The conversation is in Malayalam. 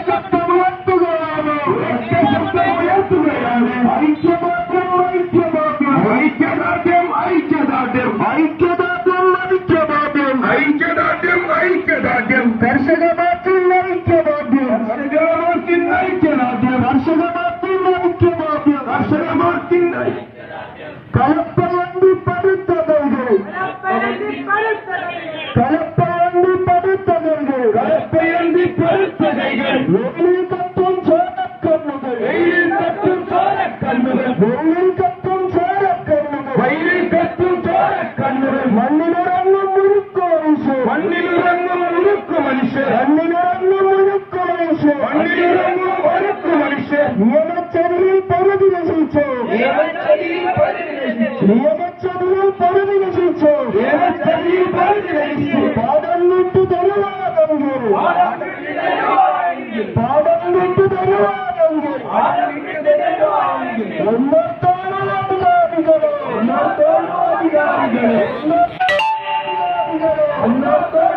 ശബ്ദമുയർത്തുകയാണ് ഐക്യദാർഢ്യം ഐക്യദാർഢ്യം ഐക്യദാർഢ്യം ഐക്യദാർഢ്യം ഐക്യദാർഢ്യം ഐക്യദാർഢ്യം കർഷക മാർച്ചിൽ ഐക്യദാർഢ്യം കർഷക മാർച്ചിൽ ഐക്യദാർഢ്യം കർഷക മാർച്ചിൽ ഐക്യദാർഢ്യം കർഷക മാർച്ചിൽ കലപ്പയണ്ടി പടുത്ത കൈകൾ കലപ്പയണ്ടി പടുത്ത കൈകൾ കലപ്പയണ്ടി പടുത്ത കൈകൾ വെയിൽ കത്തും ചോരക്കണ്ണുകൾ വെയിൽ കത്തും ചോരക്കണ്ണുകൾ വെയിൽ കത്തും ചോരക്കണ്ണുകൾ വെയിൽ കത്തും ചോരക്കണ്ണുകൾ മണ്ണിലിറങ്ങും മുഴുക്കു മനുഷ്യർ മണ്ണിലിറങ്ങും മുഴുക്കു മനുഷ്യർ മണ്ണിലിറങ്ങും മുഴുക്കു മനുഷ്യർ മണ്ണിലിറങ്ങും മുഴുക്കു മനുഷ്യർ നിയമച്ചതിയിൽ പകുതി നശിച്ചു നിയമച്ചതിയിൽ പകുതി നശിച്ചു നിയമച്ചതിയിൽ പകുതി നശിച്ചു പാടം വിട്ടു തരുവാണെങ്കിൽ പാടം വിട്ടു തരുവാണെങ്കിൽ ഒന്നത്തോളോ അധികാരികളോ ഒന്നത്തോളോ അധികാരികളോ